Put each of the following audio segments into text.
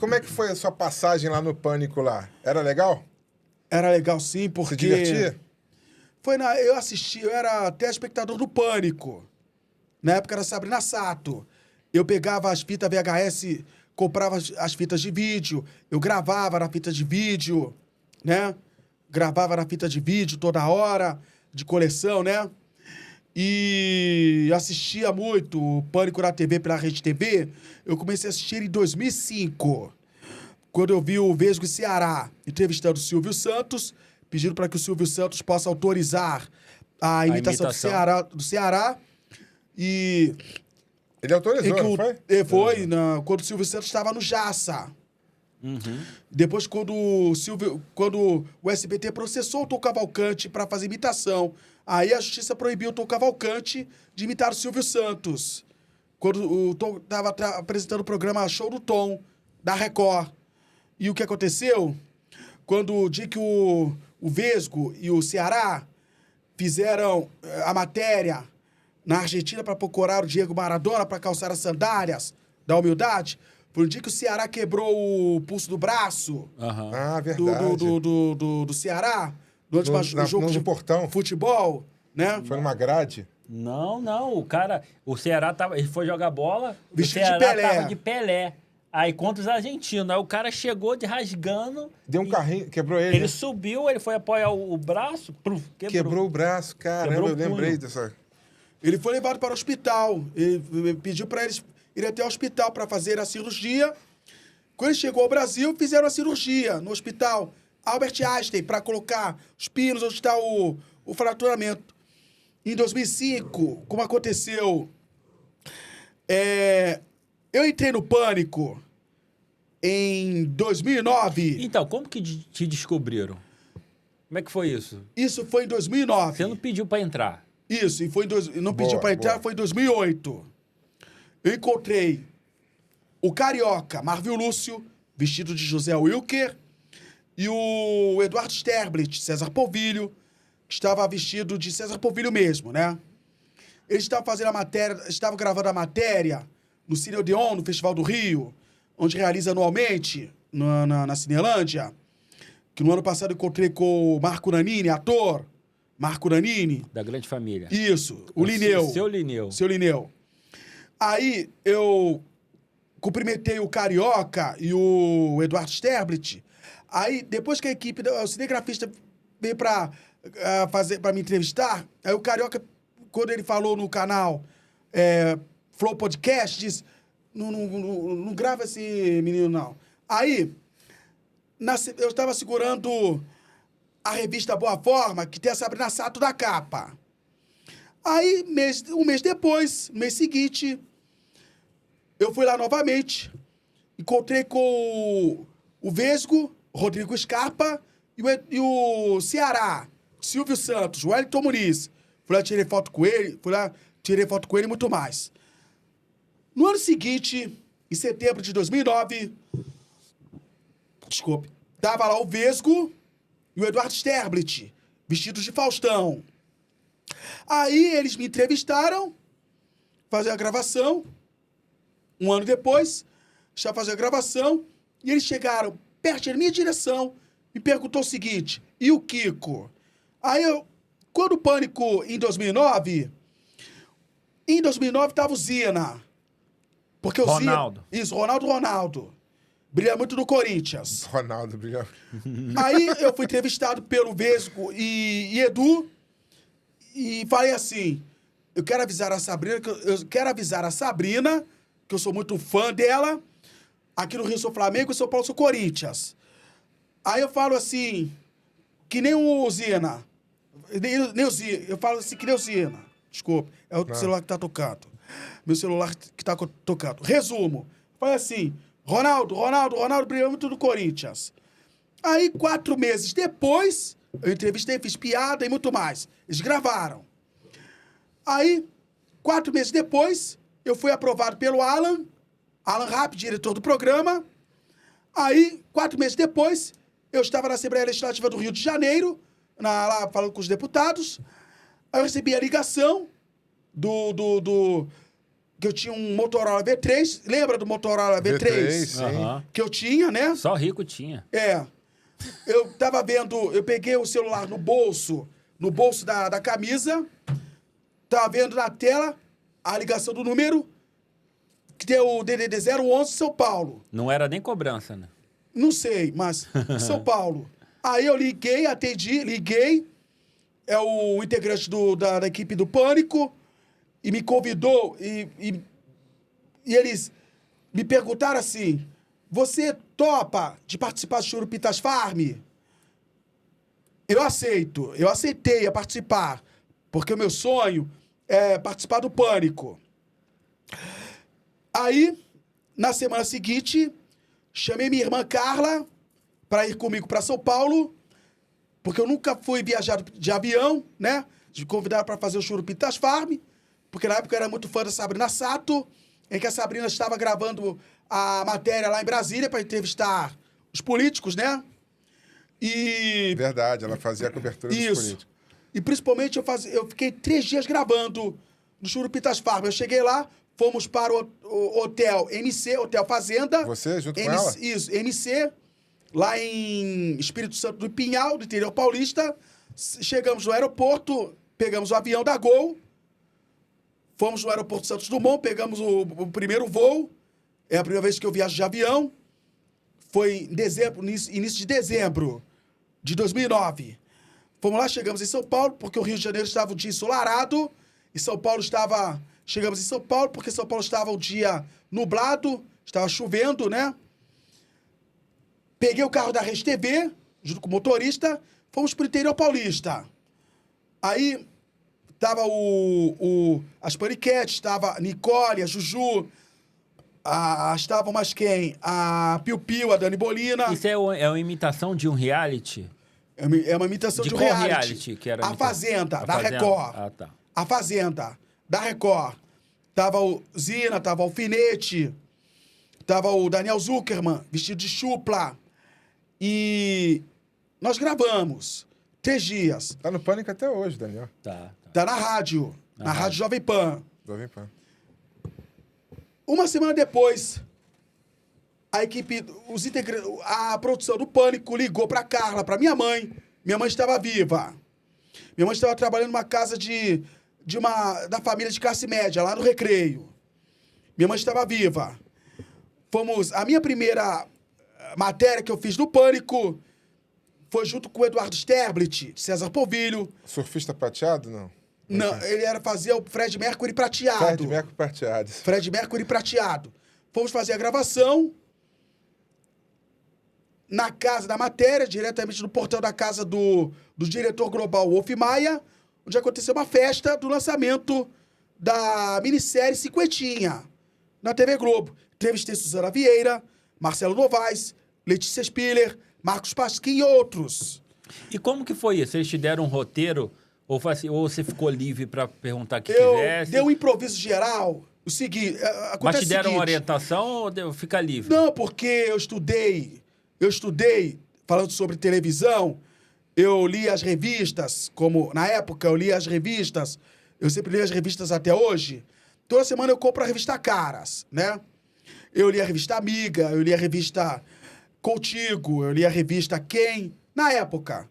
Como é que foi a sua passagem lá no Pânico lá? Era legal? Era legal sim, porque... Se divertia? Eu assisti, eu era telespectador do Pânico. Na época era Sabrina Sato. Eu pegava as fitas VHS, comprava as fitas de vídeo, eu gravava na fita de vídeo, né? Gravava na fita de vídeo toda hora, de coleção, né? E assistia muito o Pânico na TV pela Rede TV. Eu comecei a assistir em 2005, quando eu vi o Vesgo Ceará entrevistando o Silvio Santos, pedindo para que o Silvio Santos possa autorizar a imitação do Ceará. E... Ele autorizou, não foi? Foi, quando o Silvio Santos estava no Jaça. Uhum. Depois, quando o SBT processou o Tom Cavalcante para fazer imitação, aí a justiça proibiu o Tom Cavalcante de imitar o Silvio Santos. Quando o Tom estava apresentando o programa Show do Tom, da Record. E o que aconteceu? Quando o dia que o Vesgo e o Ceará fizeram a matéria na Argentina para procurar o Diego Maradona para calçar as sandálias da humildade, foi o dia que o Ceará quebrou o pulso do braço. Uhum. Ah, verdade. Do Ceará, durante um jogo de portão. futebol, né? Foi numa grade. Não, o Ceará ele foi jogar bola, Vestido o Ceará de Pelé. tava de Pelé. Aí contra os argentinos, aí o cara chegou de rasgando. Deu um carrinho, quebrou ele. Ele subiu, ele foi apoiar o braço, Quebrou o braço, caramba, Quebrou eu o lembrei punho. dessa... Ele foi levado para o hospital. Ele pediu para eles irem até o hospital para fazer a cirurgia. Quando ele chegou ao Brasil, fizeram a cirurgia no hospital Albert Einstein para colocar os pinos onde está o fraturamento. Em 2005, como aconteceu, eu entrei no Pânico em 2009. Então, como que te descobriram? Como é que foi isso? Isso foi em 2009. Você não pediu pra entrar. Isso, e foi não pediu para entrar, foi em 2008. Eu encontrei o Carioca, Marvio Lúcio, vestido de José Wilker, e o Eduardo Sterblit, César Povilho, que estava vestido de César Povilho mesmo, né? Eles estavam fazendo a matéria, estavam gravando a matéria no Cine Odeon, no Festival do Rio, onde realiza anualmente, na Cinelândia, que no ano passado eu encontrei com o Marco Nanini, ator, Marco Nanini. Da Grande Família. Isso, o Lineu. Seu Lineu. Seu Lineu. Aí eu cumprimentei o Carioca e o Eduardo Sterblit. Aí, depois que a equipe, o cinegrafista veio pra me entrevistar, aí o Carioca, quando ele falou no canal Flow Podcast, disse, não grava esse menino, não. Aí, eu estava segurando a revista Boa Forma, que tem a Sabrina Sato da capa. Aí, um mês depois, no mês seguinte, eu fui lá novamente, encontrei com o Vesgo, Rodrigo Scarpa e o Ceará, Silvio Santos, Wellington Muniz. Fui lá, tirei foto com ele, e muito mais. No ano seguinte, em setembro de 2009, tava lá o Vesgo e o Eduardo Sterblit, vestidos de Faustão. Aí eles me entrevistaram, fazer a gravação. Um ano depois, já fazendo a gravação, e eles chegaram perto da minha direção e perguntou o seguinte, e o Kiko? Aí quando o Pânico, em 2009 tava o Zina. Porque o Ronaldo. Zina... Isso, Ronaldo. Brilha muito no Corinthians. Ronaldo brilhava. Aí eu fui entrevistado pelo Vesgo e Edu e falei assim, eu quero avisar a Sabrina, que eu sou muito fã dela. Aqui no Rio sou Flamengo e São Paulo sou Corinthians. Aí eu falo assim, que nem o Zina. Nem o Zina. Eu falo assim, que nem o Zina. Desculpa, é o celular que tá tocando. Meu celular que tá tocando. Resumo. Falei assim, Ronaldo brilhou muito no Corinthians. Aí, 4 meses depois, eu entrevistei, fiz piada e muito mais. Eles gravaram. Aí, 4 meses depois, eu fui aprovado pelo Alan Rapp, diretor do programa. Aí, 4 meses depois, eu estava na Assembleia Legislativa do Rio de Janeiro, lá falando com os deputados. Aí eu recebi a ligação do que eu tinha um Motorola V3. Lembra do Motorola V3? V3, sim. Aham. Que eu tinha, né? Só rico tinha. É. Eu tava vendo, eu peguei o celular no bolso da camisa, tava vendo na tela a ligação do número, que tem o DDD 011 São Paulo. Não era nem cobrança, né? Não sei, mas São Paulo. Aí eu liguei, atendi, é o integrante da equipe do Pânico, e me convidou, e eles me perguntaram assim, você topa de participar do Churupitas Farm? Eu aceitei a participar, porque o meu sonho é participar do Pânico. Aí, na semana seguinte, chamei minha irmã Carla para ir comigo para São Paulo, porque eu nunca fui viajar de avião, né? Me convidaram para fazer o Churupitas Farm, porque na época eu era muito fã da Sabrina Sato, em que a Sabrina estava gravando a matéria lá em Brasília para entrevistar os políticos, né? E... Verdade, ela fazia a cobertura dos políticos. E principalmente eu fiquei 3 dias gravando no Churupitas Farm. Eu cheguei lá, fomos para o Hotel MC, Hotel Fazenda. Você, junto com ela? Isso, MC, lá em Espírito Santo do Pinhal, do interior paulista. Chegamos no aeroporto, pegamos o avião da Gol, fomos no aeroporto Santos Dumont, pegamos o primeiro voo. É a primeira vez que eu viajo de avião. Foi em dezembro, início de dezembro de 2009. Fomos lá, chegamos em São Paulo, porque o Rio de Janeiro estava um dia ensolarado, e São Paulo estava... Chegamos em São Paulo, porque São Paulo estava um dia nublado, estava chovendo, né? Peguei o carro da Rede TV, junto com o motorista, fomos para o interior paulista. Aí, tava as paniquetes, estava a Nicole, a Juju, estavam mais quem? A Piu Piu, a Dani Bolina. Isso é uma imitação de um reality? É uma imitação de um qual reality. Que era a Fazenda, da Record. Ah, tá. A Fazenda, da Record. Tava o Zina, tava o Alfinete, tava o Daniel Zuckerman, vestido de chupla. E nós gravamos 3 dias. Tá no Pânico até hoje, Daniel. Tá na rádio, na Rádio Jovem Pan. Jovem Pan. Uma semana depois, a equipe, a produção do Pânico ligou pra Carla, pra minha mãe. Minha mãe estava viva. Minha mãe estava trabalhando numa casa da família de classe média, lá no Recreio. Minha mãe estava viva. A minha primeira matéria que eu fiz no Pânico foi junto com o Eduardo Sterblit, César Povilho. Surfista prateado, não? Não, ele fazia o Fred Mercury prateado. Fred Mercury prateado. Fred Mercury prateado. Fomos fazer a gravação na casa da matéria, diretamente no portão da casa do diretor global Wolf Maia, onde aconteceu uma festa do lançamento da minissérie Cinquentinha, na TV Globo. Entrevistei Suzana Vieira, Marcelo Novaes, Letícia Spiller, Marcos Pasquim e outros. E como que foi isso? Eles te deram um roteiro ou você ficou livre para perguntar o que quisesse? Deu um improviso geral. O seguinte, mas te deram uma orientação ou fica livre? Não, porque eu estudei, falando sobre televisão, eu li as revistas, como na época eu li as revistas, eu sempre li as revistas até hoje. Toda semana eu compro a revista Caras, né? Eu li a revista Amiga, eu li a revista Contigo, eu li a revista Quem. Na época,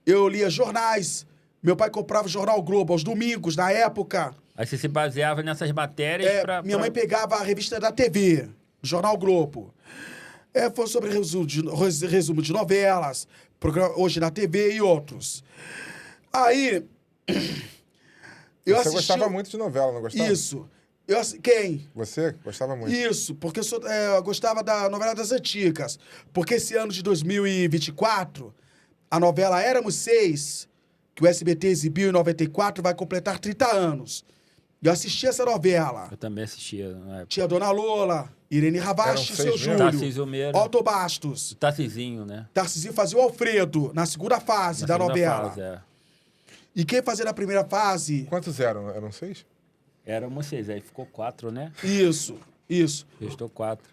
eu lia jornais. Meu pai comprava o Jornal Globo aos domingos, na época. Aí você se baseava nessas matérias Minha mãe pegava a revista da TV, o Jornal Globo. Foi sobre resumo de novelas, programa Hoje na TV e outros. Aí... Você gostava muito de novela, não gostava? Isso. Quem? Você gostava muito. Isso, porque eu gostava da novela das antigas. Porque esse ano de 2024, a novela Éramos 6, que o SBT exibiu em 94, vai completar 30 anos. Eu assisti essa novela. Eu também assistia na época. Tinha Dona Lola, Irene Ravache, Seu Júlio, Tarcísio Meira, Otto Bastos. Tarcizinho, né? Tarcizinho fazia o Alfredo, na segunda fase da novela. E quem fazia na primeira fase... Quantos eram? Eram 6? Éramos 6, aí ficou 4, né? Isso. Restou 4.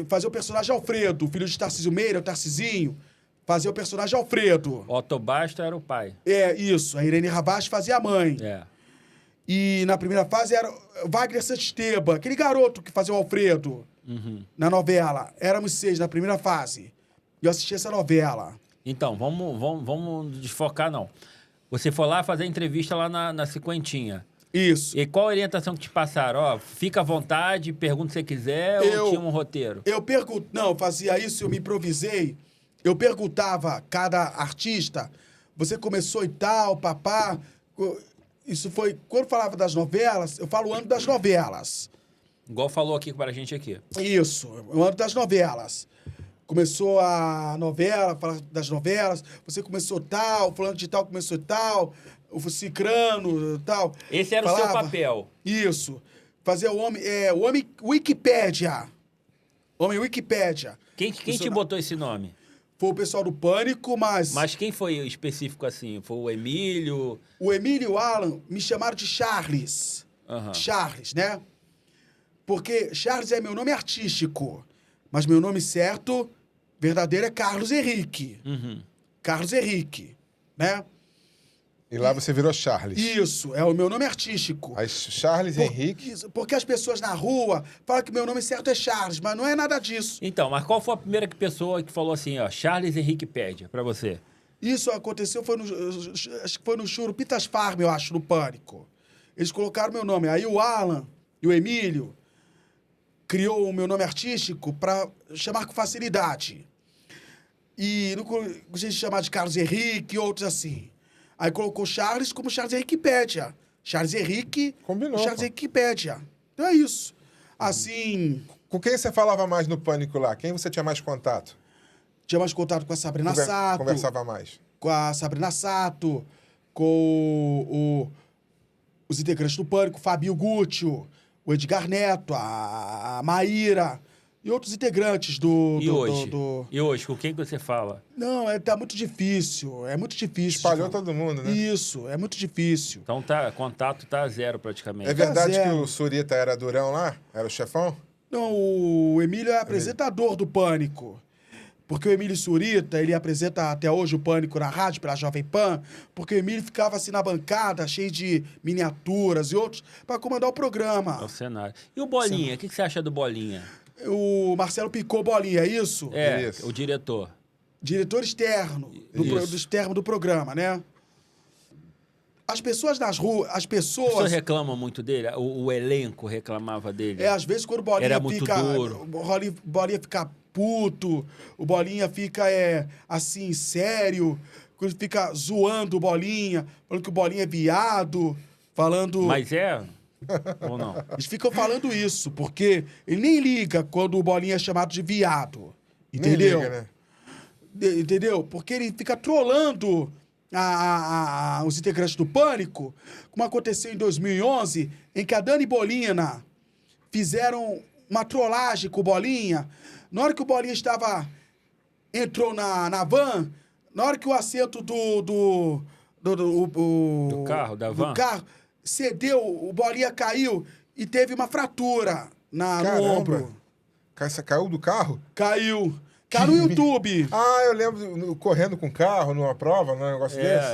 Fazia o personagem Alfredo, filho de Tarcísio Meira, o Tarcizinho. Fazia o personagem Alfredo. Otto Bastos era o pai. Isso. A Irene Ravache fazia a mãe. E na primeira fase era Wagner Santisteban, aquele garoto que fazia o Alfredo na novela. Éramos 6 na primeira fase. E eu assisti essa novela. Então, vamos desfocar, não. Você foi lá fazer entrevista lá na Cinquentinha. Isso. E qual a orientação que te passaram? Ó, fica à vontade, pergunta se você quiser, ou tinha um roteiro? Não, eu fazia isso, eu me improvisei. Eu perguntava a cada artista, você começou e tal, papá. Isso foi, quando falava das novelas, eu falo o ano das novelas. Igual falou aqui pra gente aqui. Isso, o ano das novelas. Começou a novela, fala das novelas, você começou tal, fulano de tal começou tal, o Cicrano, tal. Esse era o seu papel. Isso. Fazer o homem Wikipédia. Homem Wikipédia. Quem te botou esse nome? Foi o pessoal do Pânico, mas... Mas quem foi específico assim? Foi o Emílio? O Emílio e o Alan me chamaram de Charles. Aham. Charles, né? Porque Charles é meu nome artístico. Mas meu nome certo, verdadeiro, é Carlos Henrique. Carlos Henrique, né? E lá você virou Charles. Isso, é o meu nome artístico. Aí Charles Henrique. Porque as pessoas na rua falam que meu nome certo é Charles, mas não é nada disso. Então, mas qual foi a primeira pessoa que falou assim, ó, Charles Henrique Pédia, pra você? Isso aconteceu, acho que foi no Churupitas Farm, eu acho, no Pânico. Eles colocaram meu nome. Aí o Alan e o Emílio criou o meu nome artístico para chamar com facilidade. E não consegui chamar de Carlos Henrique e outros assim. Aí colocou Charles como Charles Henrique Pédia. Charles Henrique, Combinou, Charles pô. Henrique Pédia. Então é isso. Assim, Com quem você falava mais no Pânico lá? Quem você tinha mais contato? tinha mais contato com a Sabrina Sato. Conversava mais. Com a Sabrina Sato, com os integrantes do Pânico, Fabio Gúcio, o Edgar Neto, a Maíra e outros integrantes do... E hoje? E hoje, com quem que você fala? Não, tá muito difícil. É muito difícil. Espalhou de- todo mundo, né? Isso, é muito difícil. Então contato tá zero praticamente. É verdade que zero. o Surita era durão lá? Era o chefão? Não, o Emílio é apresentador do Pânico. Porque o Emílio Surita, ele apresenta até hoje o Pânico na rádio, pela Jovem Pan, porque o Emílio ficava assim na bancada, cheio de miniaturas e outros, para comandar o É programa. o cenário. E o Bolinha? O que você acha do Bolinha? O Marcelo Picou Bolinha, é isso? É, Isso. o diretor. Diretor externo, Isso. do externo do programa, né? As pessoas nas ruas, as As pessoas pessoas... reclamam muito dele? O elenco reclamava dele? às vezes quando o Bolinha Era muito fica... duro. O Bolinha fica puto, o Bolinha fica, assim, sério, quando fica zoando o Bolinha, falando que o Bolinha é viado, falando... Mas é? Ou não? Eles ficam falando isso, porque ele nem liga quando o Bolinha é chamado de viado, Nem entendeu? liga, né? Entendeu? Porque ele fica trolando os integrantes do Pânico, como aconteceu em 2011, em que a Dani Bolina fizeram uma trollagem com o Bolinha. Na hora que o Bolinha entrou na van, na hora que o assento do carro, da van? do carro cedeu, o Bolinha caiu e teve uma fratura no Caramba. ombro. Você caiu do carro? Caiu. Tá no YouTube. Ah, eu lembro correndo com o carro numa prova, num negócio desse.